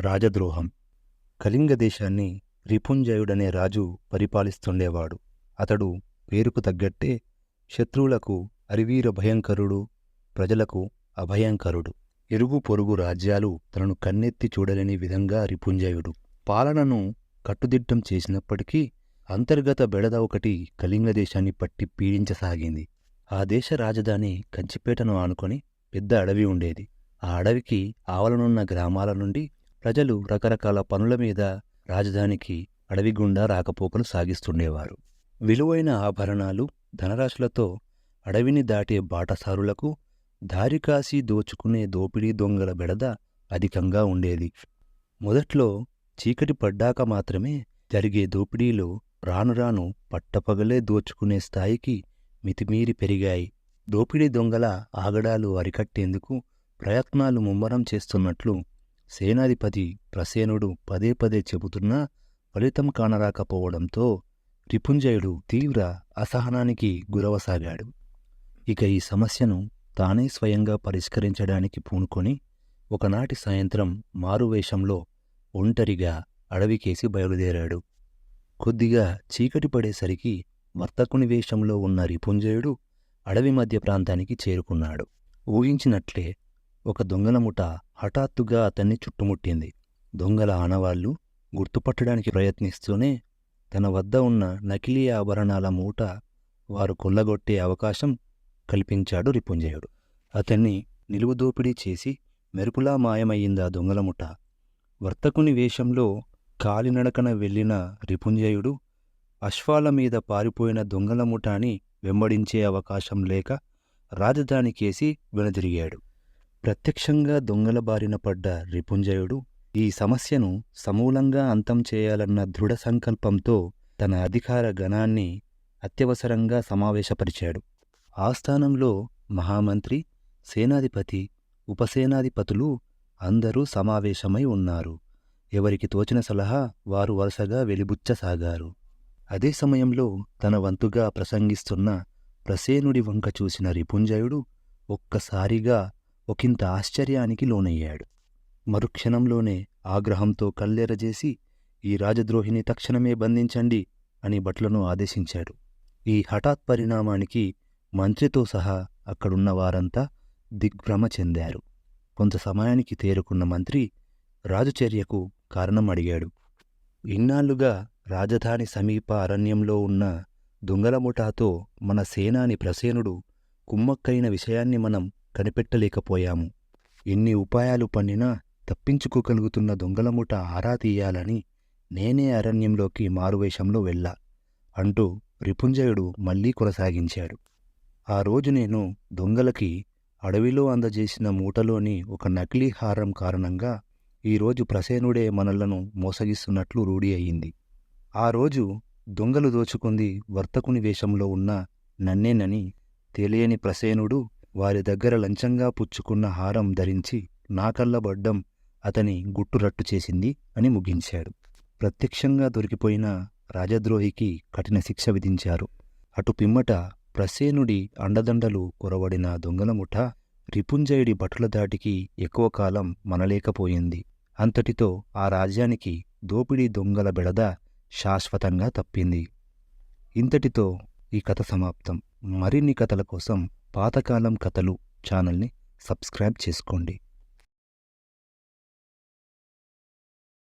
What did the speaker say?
రాజద్రోహం. కళింగ దేశాన్ని రిపుంజయుడనే రాజు పరిపాలిస్తుండేవాడు. అతడు పేరుకు తగ్గట్టే శత్రువులకు అరివీర భయంకరుడు, ప్రజలకు అభయంకరుడు. ఇరుగు పొరుగు రాజ్యాలు తనను కన్నెత్తి చూడలేని విధంగా రిపుంజయుడు పాలనను కట్టుదిట్టం చేసినప్పటికీ అంతర్గత బెడద ఒకటి కళింగ దేశాన్ని పట్టి పీడించసాగింది. ఆ దేశ రాజధాని కంచిపేటను ఆనుకొని పెద్ద అడవి ఉండేది. ఆ అడవికి ఆవలనున్న గ్రామాల నుండి ప్రజలు రకరకాల పనుల మీద రాజధానికి అడవి గుండా రాకపోకలు సాగిస్తుండేవారు. విలువైన ఆభరణాలు, ధనరాశులతో అడవిని దాటే బాటసారులకు దారికాసి దోచుకునే దోపిడీ దొంగల బెడద అధికంగా ఉండేది. మొదట్లో చీకటి పడ్డాక మాత్రమే జరిగే దోపిడీలు రానురాను పట్టపగలే దోచుకునే స్థాయికి మితిమీరి పెరిగాయి. దోపిడీ దొంగల ఆగడాలు అరికట్టేందుకు ప్రయత్నాలు ముమ్మరం చేస్తున్నట్లు సేనాధిపతి ప్రసేనుడు పదే పదే చెబుతున్నా ఫలితం కానరాకపోవడంతో రిపుంజయుడు తీవ్ర అసహనానికి గురవసాగాడు. ఇక ఈ సమస్యను తానే స్వయంగా పరిష్కరించడానికి పూనుకొని ఒకనాటి సాయంత్రం మారువేషంలో ఒంటరిగా అడవికేసి బయలుదేరాడు. కొద్దిగా చీకటి పడేసరికి వర్తకుని వేషంలో ఉన్న రిపుంజయుడు అడవి మధ్య ప్రాంతానికి చేరుకున్నాడు. ఊహించినట్లే ఒక దొంగల ముఠ హఠాత్తుగా అతన్ని చుట్టుముట్టింది. దొంగల ఆనవాళ్లు గుర్తుపట్టడానికి ప్రయత్నిస్తూనే తన వద్ద ఉన్న నకిలీ ఆభరణాల మూట వారు కొల్లగొట్టే అవకాశం కల్పించాడు రిపుంజయుడు. అతన్ని నిలువుదోపిడీ చేసి మెరుపులా మాయమయ్యిందా దొంగల ముఠ. వర్తకుని వేషంలో కాలినడకన వెళ్లిన రిపుంజయుడు అశ్వాల మీద పారిపోయిన దొంగల ముఠాని వెంబడించే అవకాశం లేక రాజధానికేసి వెనుదిరిగాడు. ప్రత్యక్షంగా దొంగల బారిన పడ్డ రిపుంజయుడు ఈ సమస్యను సమూలంగా అంతం చేయాలన్న దృఢ సంకల్పంతో తన అధికార గణాన్ని అత్యవసరంగా సమావేశపరిచాడు. ఆస్థానంలో మహామంత్రి, సేనాధిపతి, ఉపసేనాధిపతులు అందరూ సమావేశమై ఉన్నారు. ఎవరికి తోచిన సలహా వారు వరుసగా వెలిబుచ్చసాగారు. అదే సమయంలో తన వంతుగా ప్రసంగిస్తున్న ప్రసేనుడి వంక చూసిన రిపుంజయుడు ఒక్కసారిగా ఒకంత ఆశ్చర్యానికి లోనయ్యాడు. మరుక్షణంలోనే ఆగ్రహంతో కళ్ళెరజేసి ఈ రాజద్రోహిని తక్షణమే బంధించండి అని భటులను ఆదేశించాడు. ఈ హఠాత్ పరిణామానికి మంత్రితో సహా అక్కడున్న వారంతా దిగ్భ్రమ చెందారు. కొంత సమయానికి తేరుకున్న మంత్రి రాజుచర్యకు కారణం అడిగాడు. ఇన్నాళ్లుగా రాజధాని సమీప అరణ్యంలో ఉన్న దొంగల ముఠాతో మన సేనాని ప్రసేనుడు కుమ్మక్కైన విషయాన్ని మనం కనిపెట్టలేకపోయాము. ఎన్ని ఉపాయాలు పన్నినా తప్పించుకోగలుగుతున్న దొంగల ముఠ ఆరా తీయాలని నేనే అరణ్యంలోకి మారువేషంలో వెళ్ళా అంటూ రిపుంజయుడు మళ్లీ కొనసాగించాడు. ఆ రోజు నేను దొంగలకి అడవిలో అందజేసిన మూటలోని ఒక నకిలీ హారం కారణంగా ఈరోజు ప్రసేనుడే మనలను మోసగిస్తున్నట్లు రూఢి అయింది. ఆ రోజు దొంగలు దోచుకుంది వర్తకుని వేషంలో ఉన్న నన్నేనని తెలియని ప్రసేనుడు వారి దగ్గర లంచంగా పుచ్చుకున్న హారం ధరించి నాకల్లబడ్డం అతని గుట్టురట్టు చేసింది అని ముగించాడు. ప్రత్యక్షంగా దొరికిపోయిన రాజద్రోహికి కఠిన శిక్ష విధించారు. అటు పిమ్మట ప్రసేనుడి అండదండలు కొరవడిన దొంగల ముఠ రిపుంజయుడి భటుల దాటికి ఎక్కువ కాలం మనలేకపోయింది. అంతటితో ఆ రాజ్యానికి దోపిడీ దొంగల బెడద శాశ్వతంగా తప్పింది. ఇంతటితో ఈ కథ సమాప్తం. మరిన్ని కథల కోసం పాతకాలం కథలు ఛానల్ని సబ్స్క్రైబ్ చేసుకోండి.